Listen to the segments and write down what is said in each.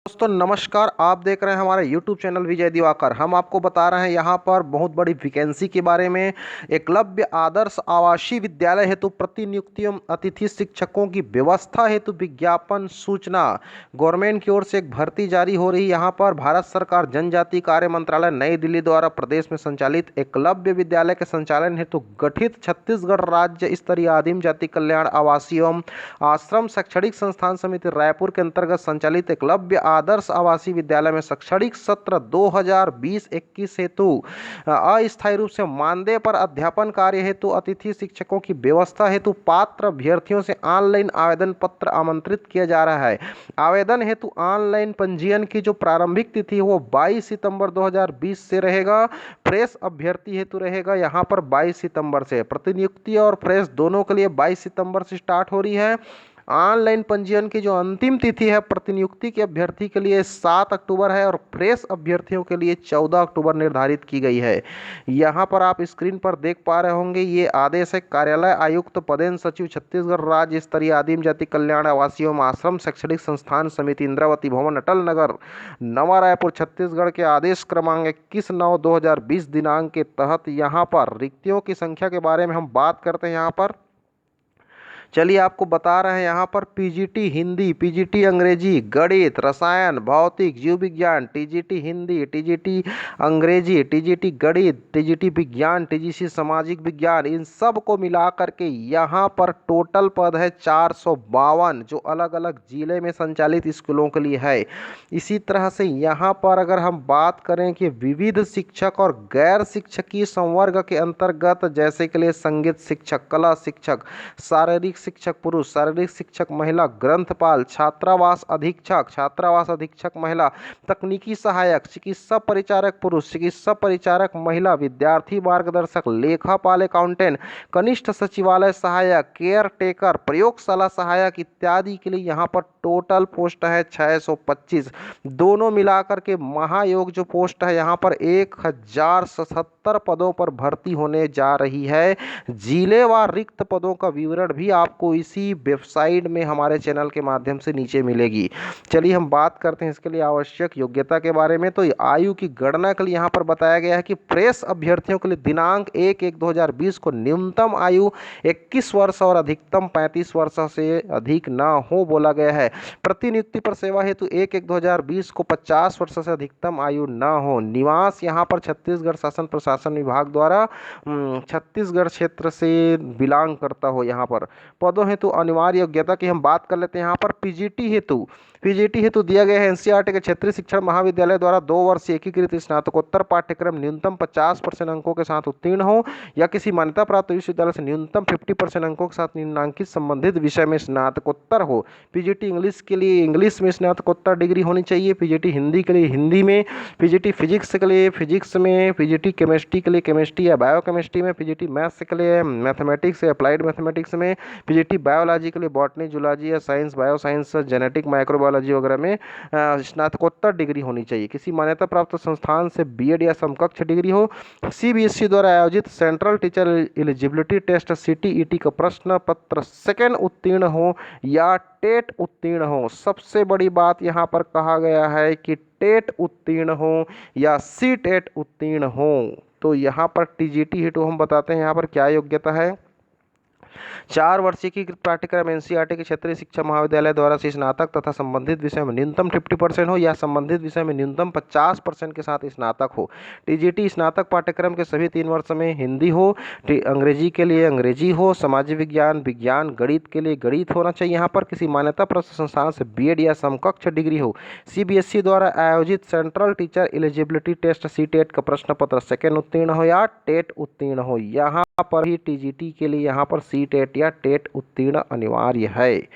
दोस्तों नमस्कार। आप देख रहे हैं हमारा YouTube चैनल विजय दिवाकर। हम आपको बता रहे हैं यहाँ पर बहुत बड़ी वैकेंसी के बारे में। एकलव्य आदर्श आवासीय विद्यालय हेतु प्रतिनियुक्तियों अतिथि शिक्षकों की व्यवस्था हेतु विज्ञापन सूचना। गवर्नमेंट की ओर से एक भर्ती जारी हो रही। यहाँ पर भारत सरकार जनजाति कार्य मंत्रालय नई दिल्ली द्वारा प्रदेश में संचालित एकलव्य विद्यालय के संचालन हेतु गठित छत्तीसगढ़ राज्य स्तरीय आदिम जाति कल्याण आवासीय एवं आश्रम शैक्षणिक संस्थान समिति रायपुर के अंतर्गत संचालित एकलव्य आदर्श आवासीय विद्यालय में शैक्षणिक सत्र 2020-21 हेतु अस्थायी रूप से मानदेय पर अध्यापन कार्य हेतु अतिथि शिक्षकों की व्यवस्था हेतु पात्र अभ्यर्थियों से ऑनलाइन आवेदन पत्र आमंत्रित किया जा रहा है। आवेदन हेतु ऑनलाइन पंजीयन की जो प्रारंभिक तिथि है वो 22 सितंबर 2020 से रहेगा। फ्रेश अभ्यर्थी हेतु रहेगा यहाँ पर 22 सितंबर से। प्रतिनियुक्ति और फ्रेश दोनों के लिए 22 सितंबर से स्टार्ट हो रही है। ऑनलाइन पंजीयन की जो अंतिम तिथि है प्रतिनियुक्ति के अभ्यर्थी के लिए 7 अक्टूबर है और फ्रेश अभ्यर्थियों के लिए 14 अक्टूबर निर्धारित की गई है। यहाँ पर आप स्क्रीन पर देख पा रहे होंगे ये आदेश है कार्यालय आयुक्त पदेन सचिव छत्तीसगढ़ राज्य स्तरीय आदिम जाति कल्याण आवासीय एवं आश्रम शैक्षणिक संस्थान समिति इंद्रावती भवन अटल नगर नवा रायपुर छत्तीसगढ़ के आदेश क्रमांक 21/9/2020 दिनांक के तहत यहाँ पर रिक्तियों की संख्या के बारे में हम बात करते हैं। यहाँ पर चलिए आपको बता रहे हैं यहाँ पर पीजीटी हिंदी, पीजीटी अंग्रेजी, गणित, रसायन, भौतिक, जीव विज्ञान, टीजीटी हिंदी, टीजीटी अंग्रेजी, टीजीटी गणित, टीजीटी विज्ञान, टीजीसी सामाजिक विज्ञान, इन सब को मिला करके यहाँ पर टोटल पद है 452 जो अलग अलग जिले में संचालित स्कूलों के लिए है। इसी तरह से यहाँ पर अगर हम बात करें कि विविध शिक्षक और गैर शिक्षकीय संवर्ग के अंतर्गत जैसे के लिए संगीत शिक्षक, कला शिक्षक, शारीरिक शिक्षक पुरुष, शारीरिक शिक्षक महिला, ग्रंथपाल, छात्रावास अधीक्षक महिला, तकनीकी सहायक, चिकित्सा परिचारक पुरुष, चिकित्सा परिचारक महिला, विद्यार्थी मार्गदर्शक, लेखापाल अकाउंटेंट, कनिष्ठ सचिवालय सहायक, केयर टेकर, प्रयोगशाला सहायक इत्यादि के लिए यहाँ पर टोटल पोस्ट है 625। दोनों मिलाकर के महायोग जो पोस्ट है यहाँ पर 1077 पदों पर भर्ती होने जा रही है। जिलेवार रिक्त पदों का विवरण भी आपको इसी वेबसाइट में हमारे चैनल के माध्यम से नीचे मिलेगी। चलिए हम बात करते हैं इसके लिए आवश्यक योग्यता के बारे में। तो आयु की गणना के लिए यहाँ पर बताया गया है कि फ्रेश अभ्यर्थियों के लिए दिनांक 1/1/2020 को न्यूनतम आयु 21 वर्ष और अधिकतम 35 वर्ष से अधिक न हो बोला गया है। प्रतिनियुक्ति पर सेवा हेतु 1/1/2020 को 50 वर्ष से अधिकतम आयु न हो। निवास यहाँ पर छत्तीसगढ़ शासन प्रशासन विभाग द्वारा छत्तीसगढ़ क्षेत्र से बिलोंग करता हो। यहाँ पर पदों हेतु अनिवार्य योग्यता की हम बात कर लेते हैं। यहाँ पर पीजीटी हेतु दिया गया है एनसीईआरटी के क्षेत्रीय शिक्षण महाविद्यालय द्वारा 2 वर्ष एकीकृत स्नातकोत्तर पाठ्यक्रम न्यूनतम 50% अंकों के साथ उत्तीर्ण हो या किसी मान्यता प्राप्त विश्वविद्यालय से न्यूनतम 50% अंकों के साथ निम्नांकित संबंधित विषय में स्नातकोत्तर हो। पीजीटी इंग्लिश के लिए इंग्लिश में स्नातकोत्तर डिग्री होनी चाहिए। पीजीटी हिंदी के लिए हिंदी में, पीजीटी फिजिक्स के लिए फिजिक्स में, पीजीटी केमिस्ट्री के लिए केमिस्ट्री या बायोकेमिस्ट्री में, पीजीटी मैथ्स के लिए मैथमेटिक्स या अप्लाइड मैथमेटिक्स में, पीजीटी बायोलॉजी के लिए बॉटनी जूलॉजी या science bio science genetic microbiology वगैरह में स्नातकोत्तर डिग्री होनी चाहिए। किसी मान्यता प्राप्त संस्थान से बीएड या समकक्ष डिग्री हो। सीबीएसई द्वारा आयोजित central teacher eligibility test CTET का प्रश्न पत्र सेकेंड उत्तीर्ण हो या टेट उत्तीर्ण हो। सबसे बड़ी बात यहाँ पर कहा गया है कि टेट उत्तीर्ण हो या सी टेट उत्तीर्ण हो। तो यहाँ पर टीजीटी हेतु हम बताते हैं यहाँ पर क्या योग्यता है। 4 वर्षीय की पाठ्यक्रम एनसीईआरटी के क्षेत्रीय शिक्षा महाविद्यालय द्वारा से स्नातक तथा संबंधित विषय में न्यूनतम 50% हो या संबंधित विषय में न्यूनतम 50% के साथ स्नातक हो। टीजीटी स्नातक पाठ्यक्रम के सभी 3 वर्ष में हिंदी हो, अंग्रेजी के लिए अंग्रेजी हो, सामाजिक विज्ञान विज्ञान, गणित के लिए गणित होना चाहिए। यहाँ पर किसी मान्यता प्राप्त संस्थान से बीएड या समकक्ष डिग्री हो। सीबीएसई द्वारा आयोजित central teacher eligibility test CTET का प्रश्न पत्र सेकेंड उत्तीर्ण हो या टेट उत्तीर्ण हो। यहाँ पर ही टीजीटी के लिए यहाँ पर सी टेट या टेट उत्तीर्ण अनिवार्य है।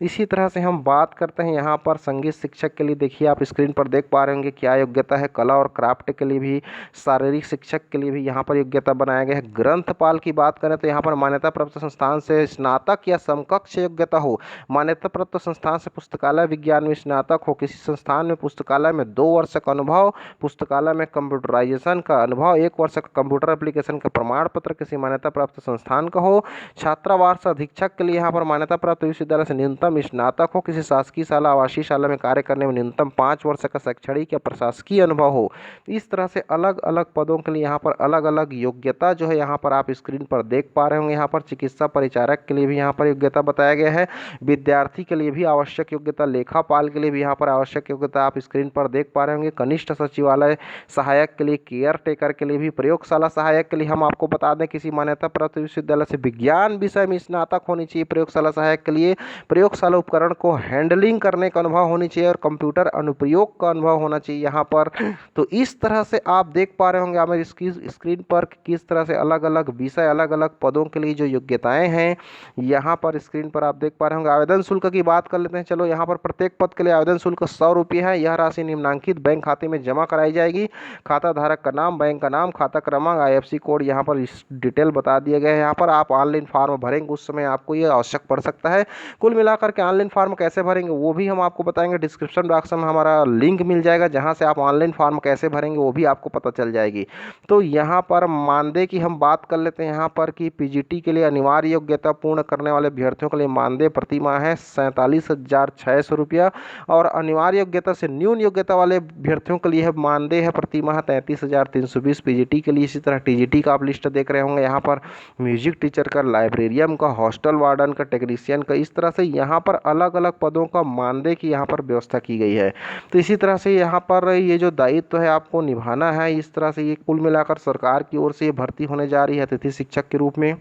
इसी तरह से हम बात करते हैं यहाँ पर संगीत शिक्षक के लिए। देखिए आप स्क्रीन पर देख पा रहे होंगे क्या योग्यता है। कला और क्राफ्ट के लिए भी, शारीरिक शिक्षक के लिए भी यहाँ पर योग्यता बनाया गया है। ग्रंथपाल की बात करें तो यहाँ पर मान्यता प्राप्त संस्थान से स्नातक या समकक्ष योग्यता हो। मान्यता प्राप्त संस्थान से पुस्तकालय विज्ञान में स्नातक हो। किसी संस्थान में पुस्तकालय में 2 वर्ष का अनुभव, पुस्तकालय में कंप्यूटराइजेशन का अनुभव, 1 वर्ष का कंप्यूटर एप्लीकेशन का प्रमाण पत्र किसी मान्यता प्राप्त संस्थान का हो। छात्रावास अधीक्षक के लिए यहाँ पर मान्यता प्राप्त विश्वविद्यालय से न्यूनतम न्यूनतम स्नातक हो, किसी शासकीय शाला आवासीय शाला में कार्य करने में न्यूनतम 5 वर्ष का शैक्षणिक या प्रशासकीय अनुभव हो। इस तरह से अलग अलग पदों के लिए यहाँ पर अलग अलग योग्यता जो है यहाँ पर आप स्क्रीन पर देख पा रहे होंगे। यहाँ पर चिकित्सा परिचारक के लिए भी यहाँ पर योग्यता बताया गया है, विद्यार्थी के लिए भी आवश्यक योग्यता, लेखापाल के लिए भी यहाँ पर आवश्यक योग्यता आप स्क्रीन पर देख पा रहे होंगे, कनिष्ठ सचिवालय सहायक के लिए, केयर टेकर के लिए भी, प्रयोगशाला सहायक के लिए हम आपको बता दें किसी मान्यता प्राप्त विश्वविद्यालय से विज्ञान विषय में स्नातक होनी चाहिए। प्रयोगशाला सहायक के लिए प्रयोगशाला उपकरण को हैंडलिंग करने का अनुभव होनी चाहिए और कंप्यूटर अनुप्रयोग का अनुभव होना चाहिए यहाँ पर। तो इस तरह से आप देख पा रहे होंगे आप इसकी स्क्रीन पर किस तरह से अलग अलग विषय, अलग अलग पदों के लिए जो योग्यताएं हैं यहाँ पर स्क्रीन पर आप देख पा रहे होंगे। आवेदन शुल्क की बात कर लेते हैं। चलो यहाँ पर प्रत्येक पद के लिए आवेदन शुल्क 100 रुपये है। यह राशि निम्नांकित बैंक खाते में जमा कराई जाएगी। खाता धारक का नाम, बैंक का नाम, खाता क्रमांक, IFSC कोड यहाँ पर डिटेल बता दिया गया है। यहाँ पर आप ऑनलाइन फॉर्म भरेंगे उस समय आपको ये आवश्यक पड़ सकता है। कुल मिलाकर के ऑनलाइन फॉर्म कैसे भरेंगे वो भी हम आपको बताएंगे। डिस्क्रिप्शन बॉक्स में हमारा लिंक मिल जाएगा जहाँ से आप ऑनलाइन फॉर्म कैसे भरेंगे वो भी आपको पता चल जाएगी। तो यहाँ पर मानदेय की हम बात कर लेते हैं यहाँ पर कि PGT के लिए अनिवार्य योग्यता पूर्ण करने वाले अभ्यर्थियों के लिए मानदेय प्रति माह है 47,600 रुपया और अनिवार्य योग्यता से न्यून योग्यता वाले अभ्यर्थियों के लिए मानदेय है प्रति माह 33,320 PGT के लिए। इसी तरह TGT का आप लिस्ट देख रहे होंगे यहाँ पर म्यूजिक टीचर का, लाइब्रेरियन का, हॉस्टल वार्डन का, टेक्नीशियन का, इस तरह से यहाँ पर अलग अलग पदों का मानदेय की यहाँ पर व्यवस्था की गई है। तो इसी तरह से यहाँ पर ये जो दायित्व है आपको निभाना है। इस तरह से ये कुल मिलाकर सरकार की ओर से ये भर्ती होने जा रही है अतिथि शिक्षक के रूप में।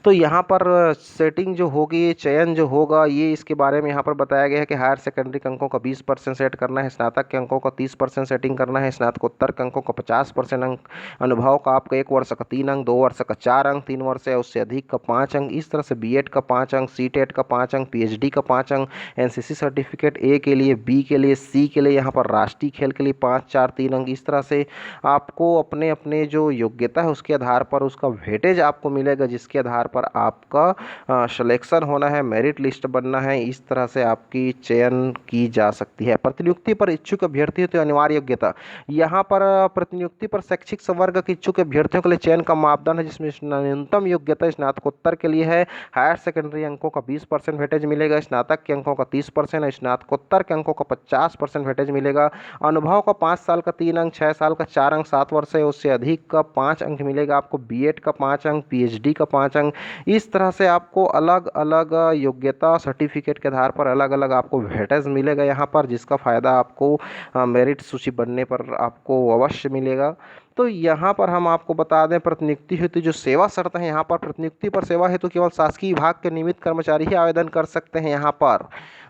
तो यहाँ पर सेटिंग जो होगी, चयन जो होगा, ये इसके बारे में यहाँ पर बताया गया है कि हायर सेकेंडरी के अंकों का 20% सेट करना है, स्नातक के अंकों का 30% सेटिंग करना है, स्नातकोत्तर के अंकों का 50% अंक, अनुभव का आपका 1 वर्ष का 3 अंक, 2 वर्ष का 4 अंक, 3 वर्ष या उससे अधिक का 5 अंक, इस तरह से BEd का 5 अंक, CTET का 5 अंक, PhD का 5 अंक, NCC सर्टिफिकेट A के लिए, B के लिए, C के लिए, यहाँ पर राष्ट्रीय खेल के लिए 5, 4, 3 अंक। इस तरह से आपको अपने अपने जो योग्यता है उसके आधार पर उसका वेटेज आपको मिलेगा जिसके आधार पर आपका सिलेक्शन होना है, मेरिट लिस्ट बनना है। इस तरह से आपकी चयन की जा सकती है। प्रतिनियुक्ति पर इच्छुक अभ्यर्थी तो अनिवार्य योग्यता, यहाँ पर प्रतिनियुक्ति पर शैक्षिक संवर्ग के इच्छुक अभ्यर्थियों के लिए चयन का मापदंड है जिसमें न्यूनतम योग्यता स्नातकोत्तर के लिए है। हायर सेकेंडरी अंकों का 20% वेटेज मिलेगा, स्नातक के अंकों का 30% और स्नातकोत्तर के अंकों का 50% वेटेज मिलेगा। अनुभव का 5 साल का 3 अंक, 6 साल का 4 अंक, 7 वर्ष है उससे अधिक का 5 अंक मिलेगा आपको। BEd का 5 अंक, PhD का 5 अंक। इस तरह से आपको अलग अलग योग्यता सर्टिफिकेट के आधार पर अलग अलग आपको वेटेज मिलेगा यहाँ पर, जिसका फ़ायदा आपको मेरिट सूची बनने पर आपको अवश्य मिलेगा। तो यहाँ पर हम आपको बता दें प्रतिनियुक्ति हेतु जो सेवा शर्त है, यहाँ पर प्रतिनियुक्ति पर सेवा हेतु केवल शासकीय विभाग के नियमित कर्मचारी ही आवेदन कर सकते हैं यहाँ पर।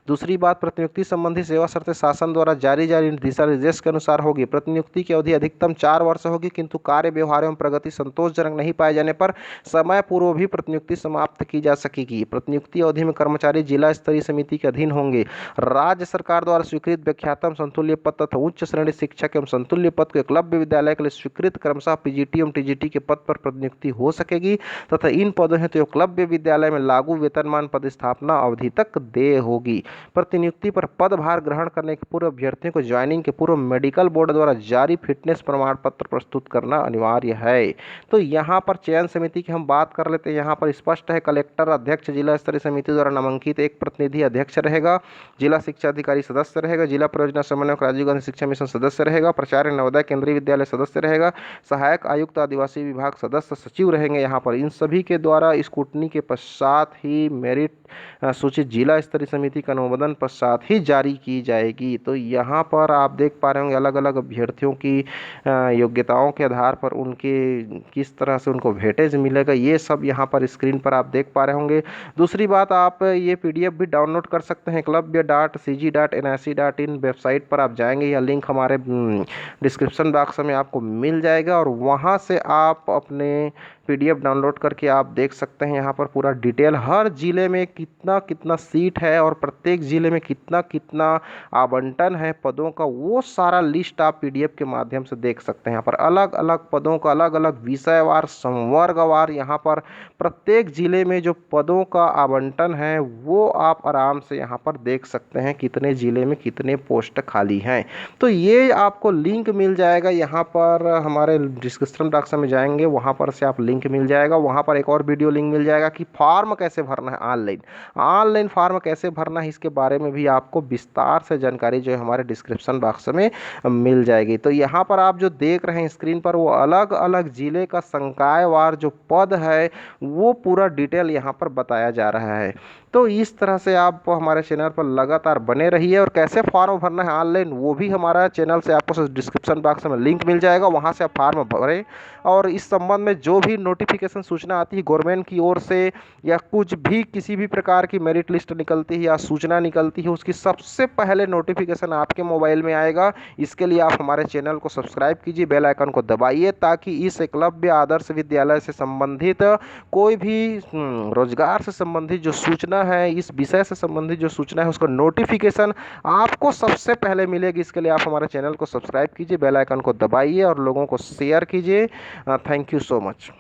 दूसरी बात, प्रतिनियुक्ति संबंधी सेवा शर्तें शासन द्वारा जारी दिशा निर्देश के अनुसार होगी। प्रतिनियुक्ति की अवधि अधिकतम 4 वर्ष होगी, किंतु कार्य व्यवहार एवं प्रगति संतोषजनक नहीं पाए जाने पर समय पूर्व भी प्रतिनियुक्ति समाप्त की जा सकेगी। प्रतिनियुक्ति अवधि में कर्मचारी जिला स्तरीय समिति के अधीन होंगे। राज्य सरकार द्वारा स्वीकृत व्याख्यातम समतुल्य पद तथा उच्च श्रेणी शिक्षक एवं समतुल्य पद को एकलव्य विद्यालय के लिए स्वीकृत क्रमशः PGT एवं TGT के पद पर प्रतिनियुक्ति हो सकेगी तथा इन पदों हेतु एकलव्य विद्यालय में लागू वेतनमान पदस्थापना अवधि तक देय होगी। प्रतिनियुक्ति पर पदभार ग्रहण करने के पूर्व अभ्यर्थियों को ज्वाइनिंग के पूर्व मेडिकल बोर्ड द्वारा जारी फिटनेस प्रमाण पत्र प्रस्तुत करना अनिवार्य है। तो यहाँ पर चयन समिति की हम बात कर लेते हैं। यहाँ पर स्पष्ट है, कलेक्टर अध्यक्ष जिला स्तरीय समिति द्वारा नामांकित एक प्रतिनिधि अध्यक्ष रहेगा, जिला शिक्षा अधिकारी सदस्य रहेगा, जिला परियोजना समन्वयक राजीव गांधी शिक्षा मिशन सदस्य रहेगा, प्राचार्य नवोदय केंद्रीय विद्यालय सदस्य रहेगा, सहायक आयुक्त आदिवासी विभाग सदस्य सचिव रहेंगे यहाँ पर। इन सभी के द्वारा स्क्रूटनी के पश्चात ही मेरिट सूची जिला स्तरीय समिति का अनुमोदन पश्चात ही जारी की जाएगी। तो यहाँ पर आप देख पा रहे होंगे अलग अलग अभ्यर्थियों की योग्यताओं के आधार पर उनके किस तरह से उनको वेटेज मिलेगा, ये सब यहाँ पर स्क्रीन पर आप देख पा रहे होंगे। दूसरी बात, आप ये PDF भी डाउनलोड कर सकते हैं eklavya.cg.nic.in वेबसाइट पर आप जाएंगे, यह लिंक हमारे डिस्क्रिप्शन बॉक्स में आपको मिल जाएगा और वहाँ से आप अपने PDF डाउनलोड करके आप देख सकते हैं। यहाँ पर पूरा डिटेल हर जिले में कितना कितना सीट है और प्रत्येक जिले में कितना कितना आवंटन है पदों का, वो सारा लिस्ट आप PDF के माध्यम से देख सकते हैं। यहाँ पर अलग अलग पदों का अलग अलग विषयवार संवर्गवार यहाँ पर प्रत्येक जिले में जो पदों का आवंटन है वो आप आराम से यहाँ पर देख सकते हैं कितने जिले में कितने पोस्ट खाली हैं। तो ये आपको लिंक मिल जाएगा, यहाँ पर हमारे डिस्क्रिप्शन बॉक्स में जाएंगे वहाँ पर से आप लिंक मिल जाएगा। वहाँ पर एक और वीडियो लिंक मिल जाएगा कि फॉर्म कैसे भरना है, ऑनलाइन फॉर्म कैसे भरना है, इसके बारे में भी आपको विस्तार से जानकारी जो है हमारे डिस्क्रिप्शन बॉक्स में मिल जाएगी। तो यहाँ पर आप जो देख रहे हैं स्क्रीन पर, वो अलग अलग जिले का संकायवार जो पद है वो पूरा डिटेल यहाँ पर बताया जा रहा है। तो इस तरह से आप हमारे चैनल पर लगातार बने रहिए, और कैसे फॉर्म भरना है ऑनलाइन वो भी हमारा चैनल से आपको डिस्क्रिप्शन बॉक्स में लिंक मिल जाएगा, वहाँ से आप फॉर्म भरें। और इस संबंध में जो भी नोटिफिकेशन सूचना आती है गवर्नमेंट की ओर से, या कुछ भी किसी भी प्रकार की मेरिट लिस्ट निकलती है या सूचना निकलती है, उसकी सबसे पहले नोटिफिकेशन आपके मोबाइल में आएगा। इसके लिए आप हमारे चैनल को सब्सक्राइब कीजिए, बेल आइकन को दबाइए, ताकि इस एकलव्य आदर्श विद्यालय से संबंधित कोई भी रोजगार से संबंधित जो सूचना है, इस विषय से संबंधित जो सूचना है, उसका नोटिफिकेशन आपको सबसे पहले मिलेगी। इसके लिए आप हमारे चैनल को सब्सक्राइब कीजिए, बेल आइकन को दबाइए और लोगों को शेयर कीजिए। Thank you so much.